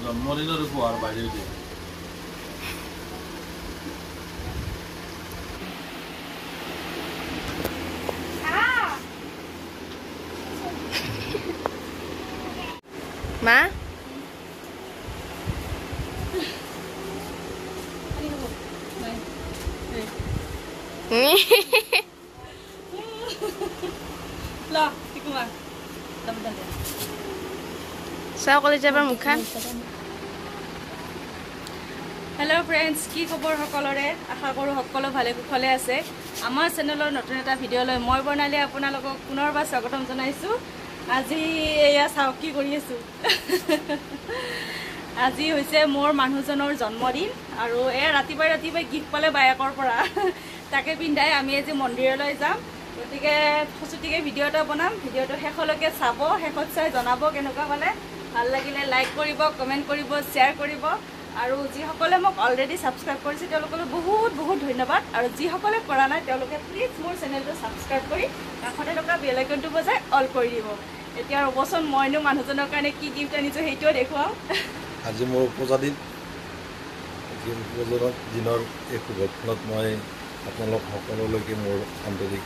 জন্মদিনৰ উপহাৰ বাইদেউ দিয়ে মা চাও কলেজৰ মুখখন হেল্ল' ফ্ৰেণ্ডছ কি খবৰ সকলোৰে আশা কৰোঁ সকলো ভালে কুশলে আছে আমাৰ চেনেলৰ নতুন এটা ভিডিঅ'লৈ মই বৰ্ণালী আপোনালোকক পুনৰবাৰ স্বাগতম জনাইছোঁ আজি এয়া চাওক কি কৰি আছোঁ আজি হৈছে মোৰ মানুহজনৰ জন্মদিন আৰু এয়া ৰাতিপুৱাই গিফ্ট পালে বায়েকৰ পৰা তাকে পিন্ধাই আমি আজি মন্দিৰলৈ যাম গতিকে ফচুটিকৈ ভিডিঅ' এটা বনাম ভিডিঅ'টো শেষলৈকে চাব শেষত চাই জনাব কেনেকুৱা পালে ভাল লাগিলে লাইক কৰিব কমেণ্ট কৰিব শ্বেয়াৰ কৰিব আৰু যিসকলে মোক অলৰেডি ছাবস্ক্ৰাইব কৰিছে তেওঁলোকলৈ বহুত বহুত ধন্যবাদ আৰু যিসকলে কৰা নাই তেওঁলোকে প্লিজ মোৰ চেনেলটো ছাবস্ক্ৰাইব কৰি কাষতে থকা বেল আইকনটো বজাই অল কৰি দিব এতিয়া ৰ'বচোন মইনো মানুহজনৰ কাৰণে কি গিফ্ট আনিছোঁ সেইটোও দেখুৱাওঁ আজি মোৰ উপজা দিন উপজা দিনৰ এই শুভক্ষণত মই আপোনালোক সকলোলৈকে মোৰ আন্তৰিক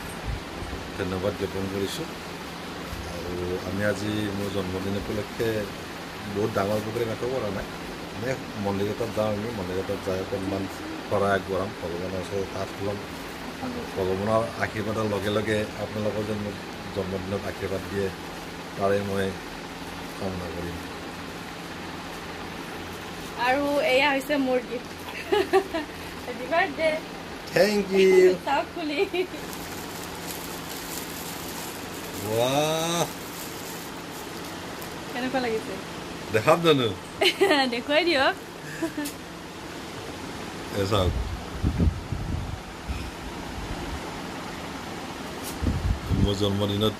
ধন্যবাদ জ্ঞাপন কৰিছোঁ আৰু আমি আজি মোৰ জন্মদিন উপলক্ষে বহুত ডাঙৰ প্ৰগ্ৰেম একো কৰা নাই মানে মন্দিৰ এটাত যাওঁ আমি মন্দিৰ এটাত যাই অকণমান শৰাই আগবঢ়াম ভগৱানৰ ওচৰত হাত তোলাম ভগৱানৰ আশীৰ্বাদৰ লগে লগে আপোনালোকৰ যেন মোক জন্মদিনত আশীৰ্বাদ দিয়ে তাৰে মই কামনা কৰিম আৰু এয়া হৈছে মোৰ gift happy birthday thank you চাওক খুলি ৱাহ কেনেকুৱা লাগিছে দেখাম জানো দেখুৱাই দিয়ক চাওক মোৰ জন্মদিনত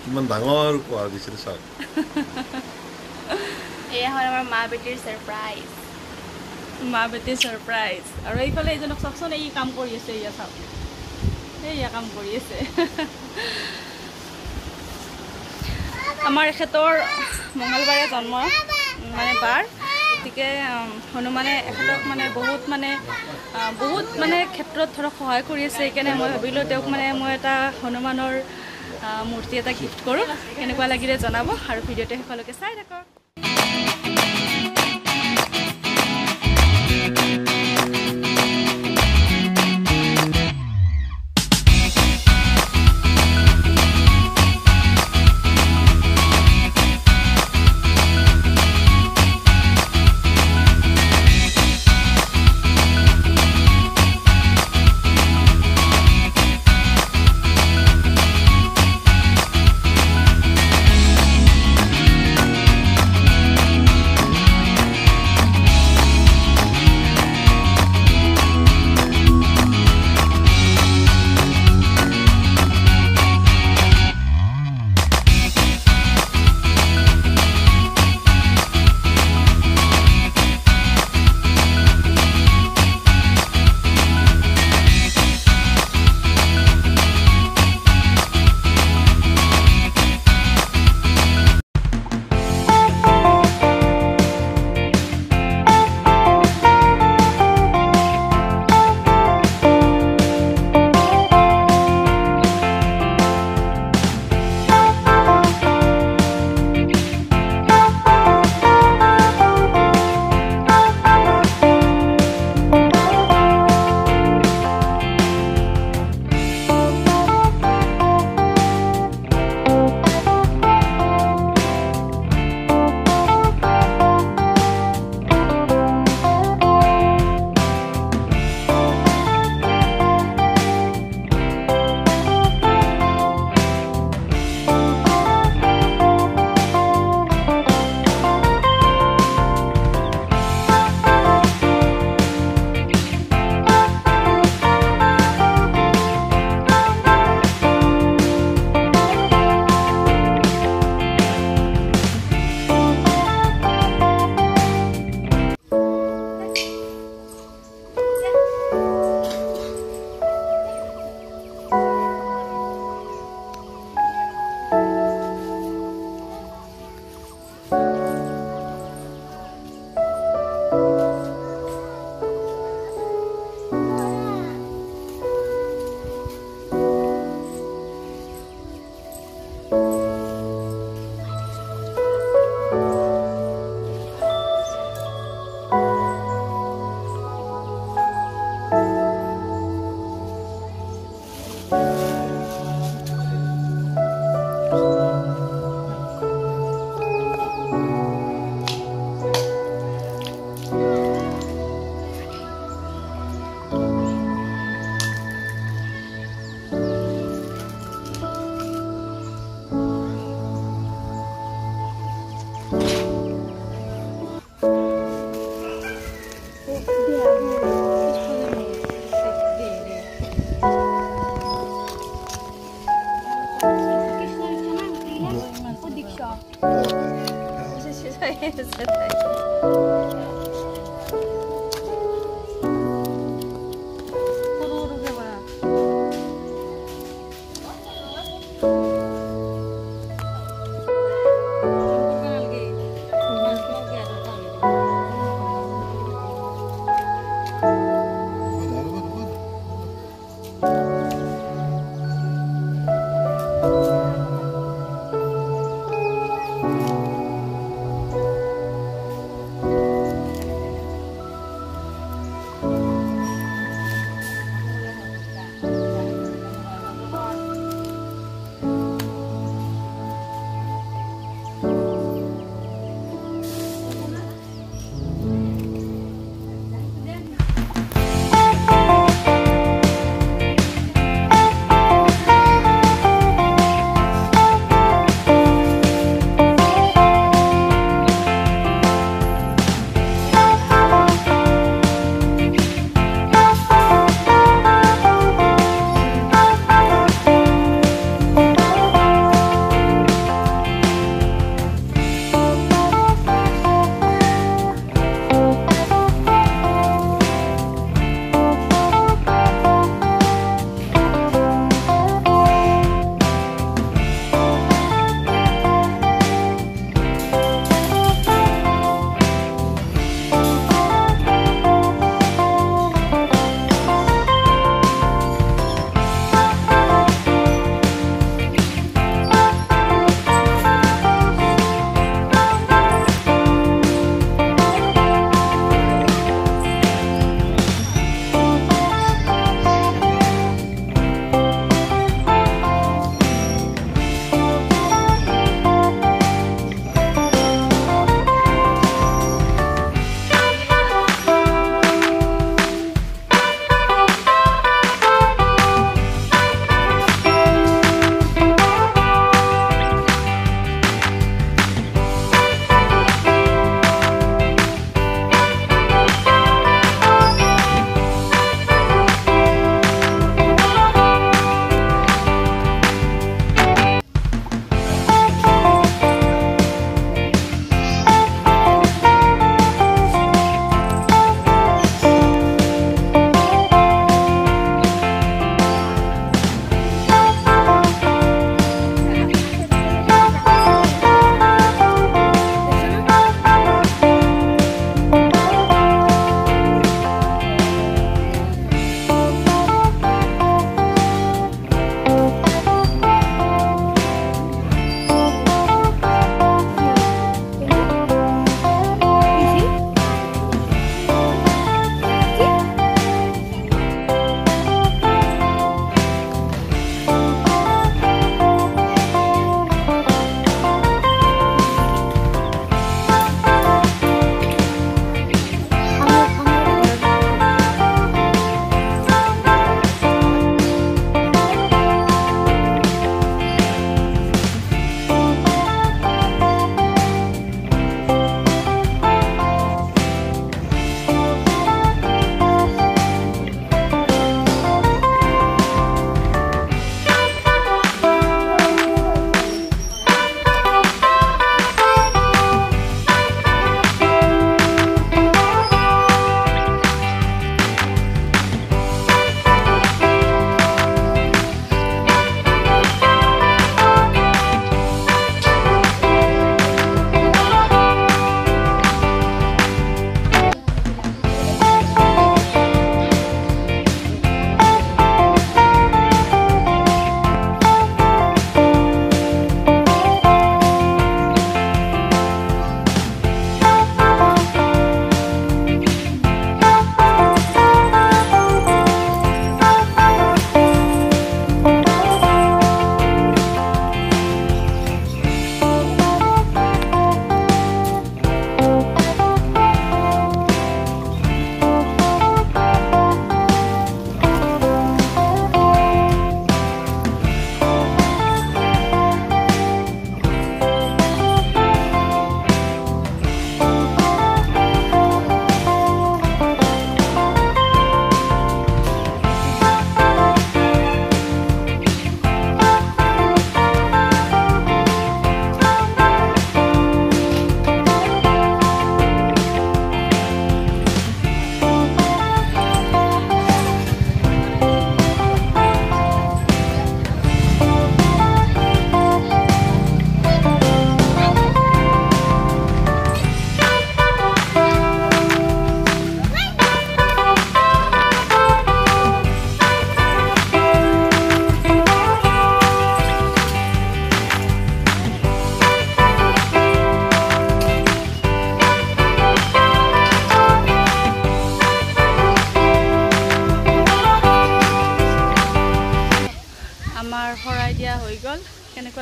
কিমান ডাঙৰ উপহাৰ দিছিলে চাওক এয়া হ'ল আমাৰ মা বেটিৰ ছাৰপ্ৰাইজ মা বেটিৰ ছাৰপ্ৰাইজ আৰু এইফালে এইজনক চাওকচোন এই কাম কৰি আছে এয়া চাওক এয়া কাম কৰি আছে আমাৰ এখেতৰ মঙলবাৰে জন্ম মানে বাৰ গতিকে হনুমানে এখেতক মানে বহুত ক্ষেত্ৰত ধৰক সহায় কৰি আছে সেইকাৰণে মই ভাবিলোঁ তেওঁক মানে মই এটা হনুমানৰ মূৰ্তি এটা গিফ্ট কৰোঁ কেনেকুৱা লাগিলে জনাব আৰু ভিডিঅ'টো শেষলৈকে চাই থাকক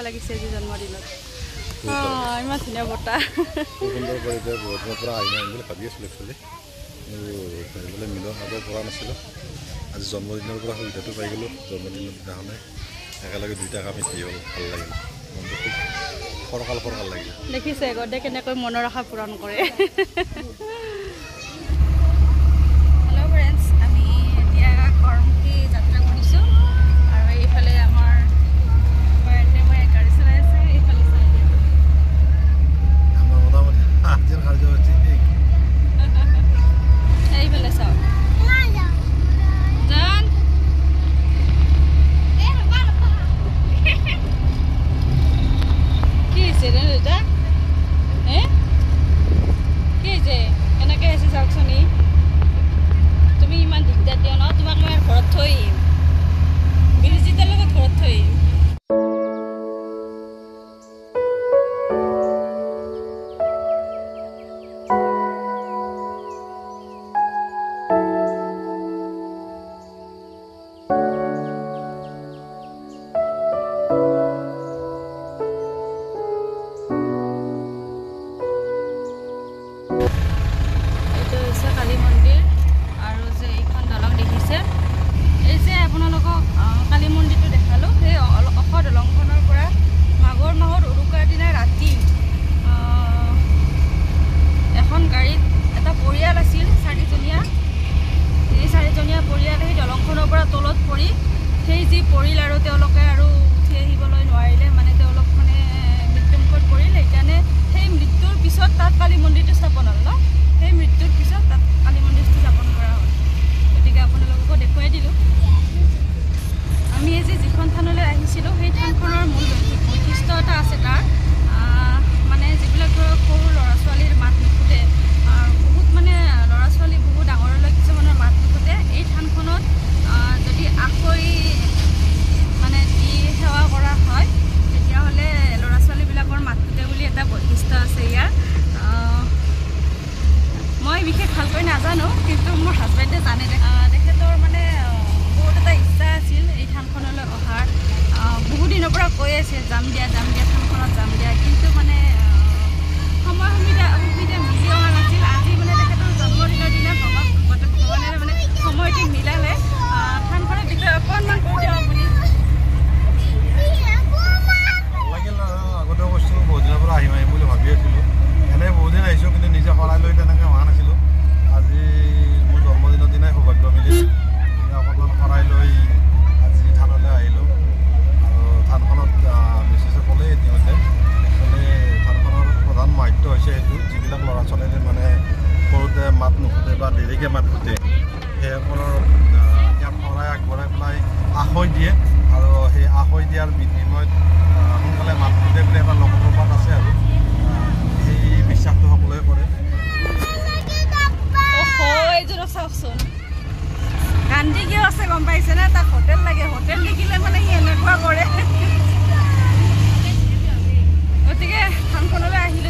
লাগিছে আজি জন্মদিনত ইমান ধুনীয়া বতাহ সুন্দৰ পৰিৱেশ বহুত দিনৰ পৰা আহিম বুলি ভাবি আছিলোঁ একচুৱেলি কিন্তু মিলন আগৰ পৰা নাছিলোঁ আজি জন্মদিনৰ পৰা সুবিধাটো পাই গ'লোঁ জন্মদিনৰ দিনাখনে একেলগে দুইটা কাম এটি হ'ল ভাল লাগিল মনটো খুব ফৰকাল লাগিল দেখিছে গদে কেনেকৈ মনৰ আশা পূৰণ কৰে হেল্ল' ফ্ৰেণ্ডছ আমি এতিয়া গড়মুখী যাত্ৰা কৰিছোঁ আৰু এইফালে আমাৰ মই গাড়ী চলাই আছে এইফালে আমাৰ মোটামুটি আজিৰ কাৰ্যসূচী এইফালে চাওক জান কি হৈছে ৰে দেউতা কি হৈছে এনেকৈ আছে চাওকচোন তুমি ইমান দিগদাৰ দিয়া ন তোমাক মই ঘৰত থৈ আহিম বিৰজিতৰ লগত ঘৰত থৈ আহিম কালী মন্দিৰ আৰু যে এইখন দলং দেখিছে এই যে আপোনালোকক কালী মন্দিৰটো দেখালোঁ সেই অশ দলংখনৰ পৰা মাঘৰ মাহৰ উৰুকাৰ দিনা ৰাতি এখন গাড়ীত এটা পৰিয়াল আছিল চাৰিজনীয়া এই চাৰিজনীয়া পৰিয়াল সেই দলংখনৰ পৰা তলত পৰি সেই যি পৰিল আৰু তেওঁলোকে আৰু উঠি আহিবলৈ নোৱাৰিলে মানে তেওঁলোক মানে মৃত্যুমুখত পৰিল সেইকাৰণে সেই মৃত্যুৰ পিছত তাত কালী মন্দিৰটো স্থাপন হ'ল ন সেই মৃত্যুৰ পিছত তাত কালী মন্দিৰটো স্থাপন কৰা হ'ল গতিকে আপোনালোককো দেখুৱাই দিলোঁ আমি আজি যিখন থানলৈ আহিছিলোঁ সেই থানখনৰ মূল বৈশিষ্ট্য এটা আছে তাৰ মানে যিবিলাক ধৰক সৰু ল'ৰা ছোৱালীৰ মাত নুফুটে বহুত মানে ল'ৰা ছোৱালী বহুত ডাঙৰলৈ কিছুমানৰ মাত নুফুটে এই থানখনত যদি আখৈ মানে দি সেৱা কৰা হয় তেতিয়াহ'লে ল'ৰা ছোৱালীবিলাকৰ মাত ফুটে বুলি এটা বৈশিষ্ট্য আছে ইয়াৰ মই বিশেষ ভালকৈ নাজানো কিন্তু মোৰ হাজবেণ্ডে জানে তেখেতৰ মানে বহুত এটা ইচ্ছা আছিল এই থানখনলৈ অহাৰ বহু দিনৰ পৰা কৈ আছে যাম দিয়া থানখনত যাম দিয়া কিন্তু মানে সময় সুবিধা মিলি অহা নাছিল আজি মানে তেখেতৰ জন্মদিনৰ দিনা ভগৱানে মানে সময়টো মিলালে থানখনৰ বিষয়ে অকণমান কৈ দিওঁ আপুনি লাগিল আগতেও কৈছোঁ বহুত দিনৰ পৰা আহিম বুলি ভাবি আছিলোঁ এনেই বহুত দিন আহিছোঁ কিন্তু নিজে শৰাই লৈ তেনেকৈ হোৱা নাছিলোঁ আজি মোৰ জন্মদিনৰ দিনাই সৌভাগ্য মিলিল অকণমান শৰাই লৈ আজি থানলৈ আহিলোঁ আৰু থানখনত মিছেছে ক'লে ইতিমধ্যে একচুৱেলি থানখনৰ প্ৰধান মাহাত্য হৈছে সেইটো যিবিলাক ল'ৰা ছোৱালীয়ে মানে সৰুতে মাত নুফুটে বা দেৰিকৈ মাত ফুটে সেইসকলৰ ইয়াত শৰাই আগবঢ়াই পেলাই আখৈ দিয়ে আৰু সেই আখৈ দিয়াৰ বিনিময়ত সোনকালে মাত ফুটে বুলি এটা লোকপ্ৰবাদ আছে আৰু সেই বিশ্বাসটো সকলোৱে কৰে এইযোৰক চাওকচোন গান্ধী কিয় আছে গম পাইছেনে তাক হোটেল লাগে হোটেল দেখিলে মানে সি এনেকুৱা কৰে গতিকে থানখনলৈ আহিলে